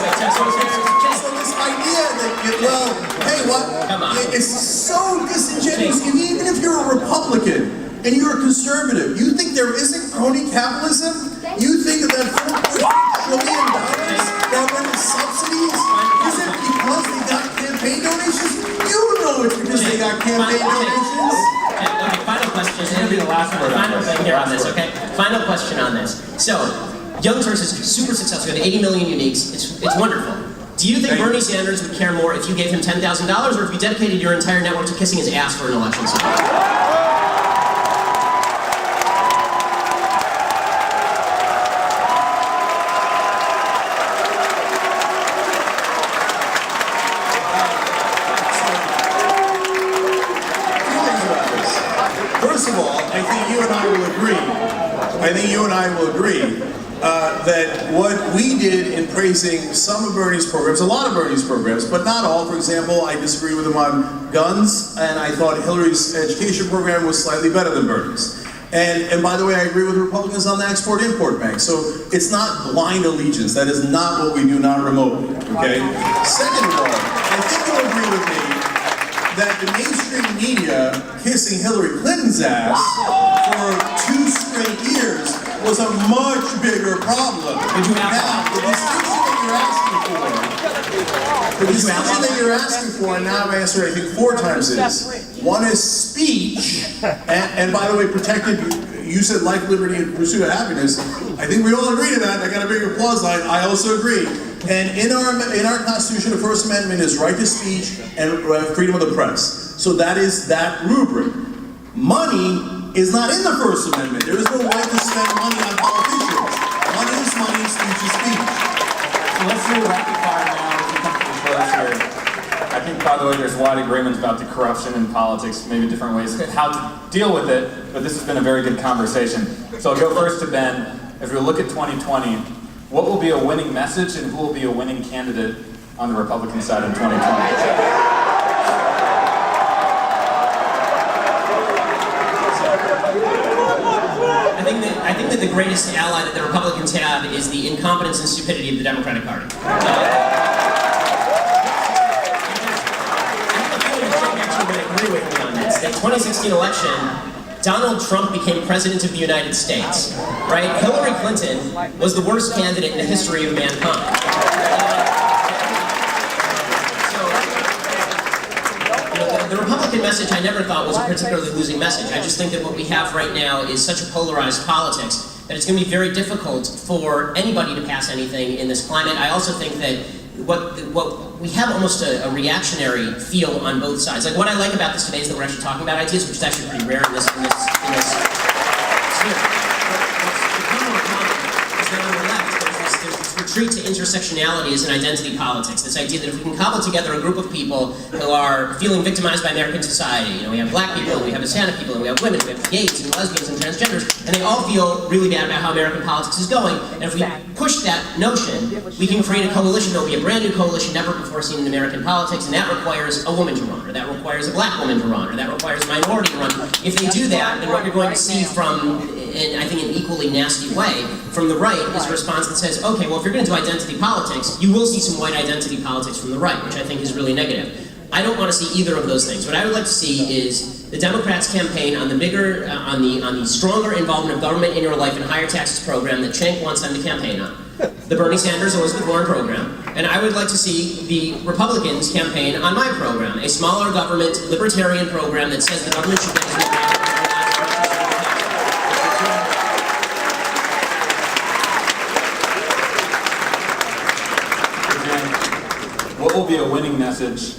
So this idea that, well, hey, what? Come on. It's so disingenuous. Even if you're a Republican and you're a conservative, you think there isn't crony capitalism? You think that $4.3 trillion government subsidies isn't because they got campaign donations? You know it's because they got campaign donations. Okay, final question. It's gonna be the last word on Final this. thing here on this, okay? Final question on this. So, Young Turks is super successful. We have 80 million uniques. It's wonderful. Do you think Bernie Sanders would care more if you gave him $10,000 or if you dedicated your entire network to kissing his ass for an election cycle? First of all, I think you and I will agree that what we did in praising some of Bernie's programs, a lot of Bernie's programs, but not all. For example, I disagree with him on guns, and I thought Hillary's education program was slightly better than Bernie's. And by the way, I agree with Republicans on the Export-Import Bank. So it's not blind allegiance. That is not what we do, not remotely, okay? Second of all, I think you'll agree with me that the mainstream media kissing Hillary Clinton's ass for 2 straight years was a much bigger problem. Now, the distinction that you're asking for, and now I've answered I think 4 times this. One is speech, and by the way, protected, you said life, liberty, and pursuit of happiness. I think we all agree to that. I got a big applause line. I also agree. And in our Constitution, the First Amendment is right to speech and freedom of the press. So that is that rubric. Money is not in the First Amendment. There is no right to spend money on politicians. Money is money, speech is speech. So let's do a rapid fire now as we come to the close here. I think, by the way, there's wide agreement about the corruption in politics, maybe different ways how to deal with it, but this has been a very good conversation. So I'll go first to Ben. If we look at 2020, what will be a winning message and who will be a winning candidate on the Republican side in 2020? I think that the greatest ally that the Republicans have is the incompetence and stupidity of the Democratic Party. Agree with me on this. The 2016 election, Donald Trump became president of the United States, right? Hillary Clinton was the worst candidate in the history of mankind. The Republican message I never thought was a particularly losing message. I just think that what we have right now is such a polarized politics that it's going to be very difficult for anybody to pass anything in this climate. I also think that what we have almost a reactionary feel on both sides. Like what I like about this debate is that we're actually talking about ideas, which is actually pretty rare in this sphere. Retreat to intersectionality is an identity politics. This idea that if we can cobble together a group of people who are feeling victimized by American society, you know, we have black people, and we have Hispanic people, and we have women, we have gays and lesbians and transgenders, and they all feel really bad about how American politics is going. And if we push that notion, we can create a coalition. There'll be a brand new coalition never before seen in American politics, and that requires a woman to run, or that requires a black woman to run, or that requires a minority to run. If they do that, then what you're going to see from and I think an equally nasty way, from the right is a response that says, okay, well if you're going to do identity politics, you will see some white identity politics from the right, which I think is really negative. I don't want to see either of those things. What I would like to see is the Democrats campaign on the bigger, on the stronger involvement of government in your life and higher taxes program that Cenk wants them to campaign on. The Bernie Sanders, Elizabeth Warren program. And I would like to see the Republicans campaign on my program, a smaller government, libertarian program that says the government should get as much money. What will be a winning message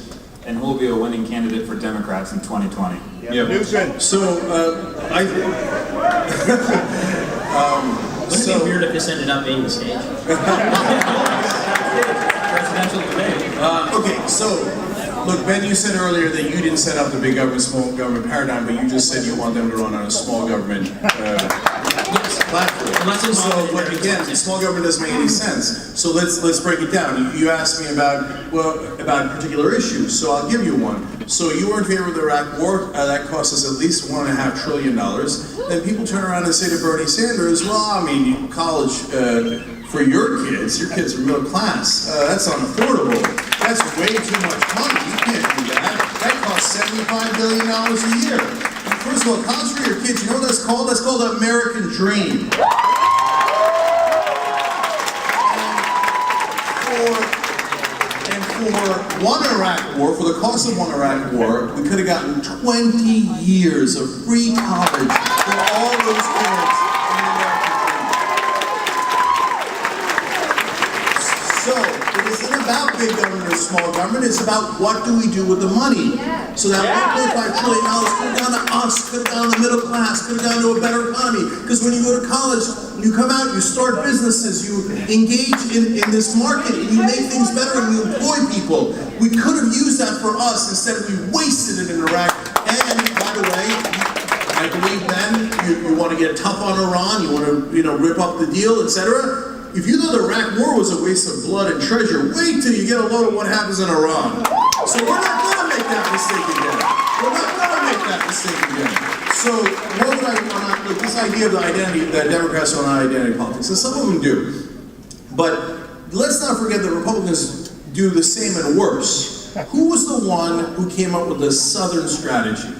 and who will be a winning candidate for Democrats in 2020? Yeah. So, Wouldn't it be weird if this ended up being the stage? Presidential debate. Okay, so, look, Ben, you said earlier that you didn't set up the big government, small government paradigm, but you just said you want them to run on a small government platform. So, but again, small government doesn't make any sense. So let's break it down. You asked me about particular issues, so I'll give you one. So you were in favor of the Iraq War, that cost us at least $1.5 trillion. Then people turn around and say to Bernie Sanders, well, I mean, college for your kids are middle class, that's unaffordable. That's way too much money, you can't do that. That costs $75 billion a year. First of all, college for your kids, you know what that's called? That's called the American Dream. And for one Iraq war, for the cost of one Iraq war, we could have gotten 20 years of free college for all those kids in the American Dream. So, it isn't about big government or small government, it's about what do we do with the money. So that $1.5 trillion could have gone to us, could have gone to the middle class, could have gone to a better economy. Because when you go to college, when you come out, you start businesses, you engage in this market, and you make things better and you employ people. We could have used that for us instead of we wasted it in Iraq. And by the way, I believe then you want to get tough on Iran, you want to rip up the deal, etc. If you thought the Iraq War was a waste of blood and treasure, wait till you get a load of what happens in Iran. So we're not going to make that mistake again. We're not going to make that mistake again. So what would I want to, this idea of the identity, that Democrats don't have identity politics, and some of them do. But let's not forget that Republicans do the same and worse. Who was the one who came up with the Southern strategy?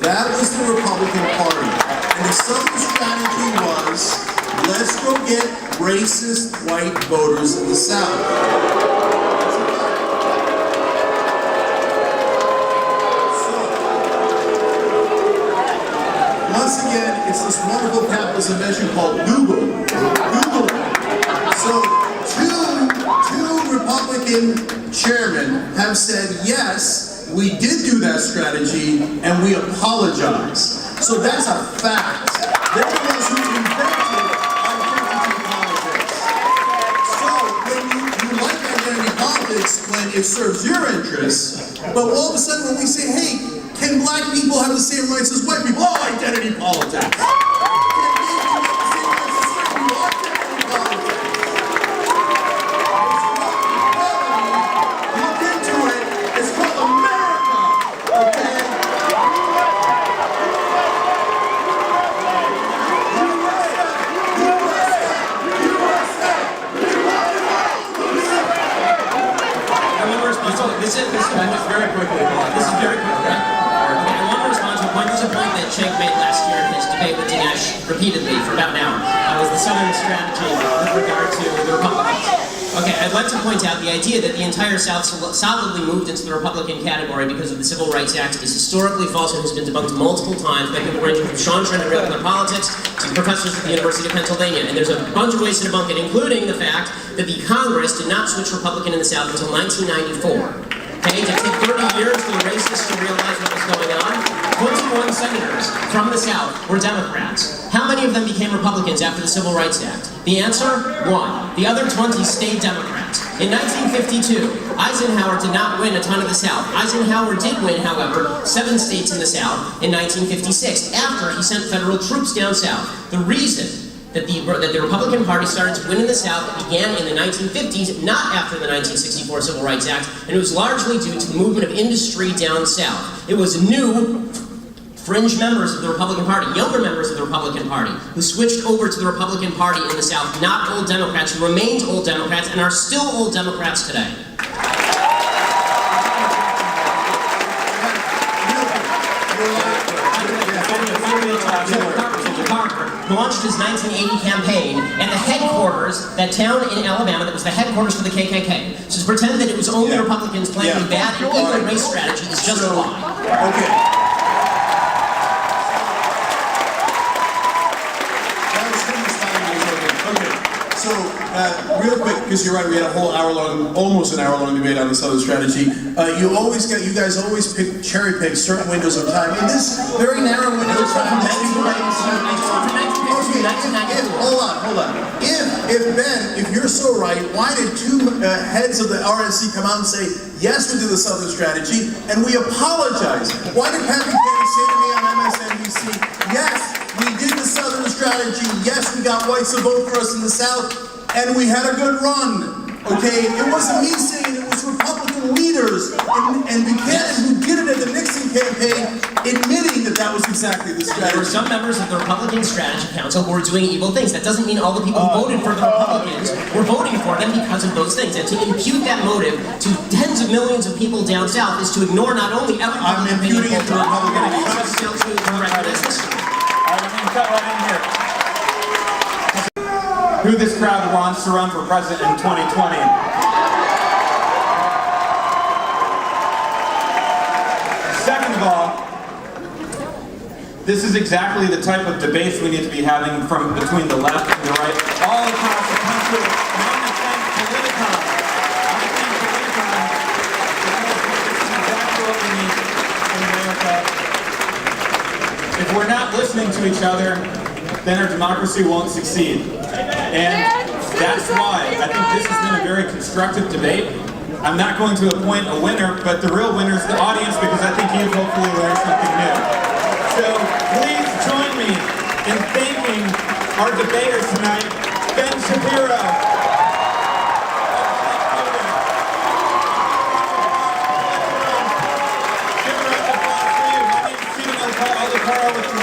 That was the Republican Party. And the Southern strategy was, let's go get racist white voters in the South. Once again, it's this wonderful capitalist invention called Google. Google. So two Republican chairmen have said, yes, we did do that strategy, and we apologize. So that's a fact. They're the ones who invented identity politics. So when you like identity politics when it serves your interests, but all of a sudden when we say, hey, can black people have the same rights as white people? Oh, identity politics. Can gay people have the same rights as straight people? Identity politics. Look into it. It's called America. Okay? This is very quickly. This is very quick, right? Okay, I want to respond to a point. There's a point that Cenk made last year in his debate with Dinesh repeatedly for about an hour. That was the Southern strategy with regard to the Republicans. Okay, I'd like to point out the idea that the entire South solidly moved into the Republican category because of the Civil Rights Act is historically false and has been debunked multiple times by people ranging from Sean Trent in regular politics to professors at the University of Pennsylvania. And there's a bunch of ways to debunk it, including the fact that the Congress did not switch Republican in the South until 1994. Okay, to take 30 years for the racists to realize what was going on. 21 senators from the South were Democrats. How many of them became Republicans after the Civil Rights Act? The answer? 1. The other 20 stayed Democrats. In 1952, Eisenhower did not win a ton of the South. Eisenhower did win, however, 7 states in the South in 1956, after he sent federal troops down south. The reason that the Republican Party started to win in the South began in the 1950s, not after the 1964 Civil Rights Act, and it was largely due to the movement of industry down south. It was new fringe members of the Republican Party, younger members of the Republican Party, who switched over to the Republican Party in the South, not old Democrats, who remained old Democrats and are still old Democrats today. Launched his 1980 campaign at the headquarters, that town in Alabama that was the headquarters for the KKK. So to pretend that it was only Republicans playing a bad and evil race strategy is just a lie. Okay. So, real quick, because you're right, we had a whole hour-long, almost an hour-long debate on the Southern strategy. You guys always cherry-pick certain windows of time. In this very narrow window of time, hold on. If you're so right, why did two heads of the RNC come out and say, yes, we did the Southern strategy, and we apologize? Why did Patrick Kenny say to me on MSNBC, yes, we did the Southern strategy, yes, we got whites to vote for us in the South, and we had a good run. Okay, it wasn't me saying it, was Republican leaders and Buchanan who did it at the Nixon campaign, admitting that that was exactly the strategy. There were some members of the Republican Strategy Council who were doing evil things. That doesn't mean all the people who voted for the Republicans were voting for them because of those things. And to impute that motive to tens of millions of people down south is to ignore not only every Republican opinion, but also to recognize history. I'm going to cut right in here. Who this crowd wants to run for president in 2020? Second of all, this is exactly the type of debates we need to be having from between the left and the right, all across the country. And I'm going to thank Politicon. I thank Politicon because this is exactly what we need in America. If we're not listening to each other, then our democracy won't succeed. And that's why I think this has been a very constructive debate. I'm not going to appoint a winner, but the real winner is the audience, because I think you've hopefully learned something new. So please join me in thanking our debaters tonight, Ben Shapiro. Give a round of applause for you. My name is Stephen L. with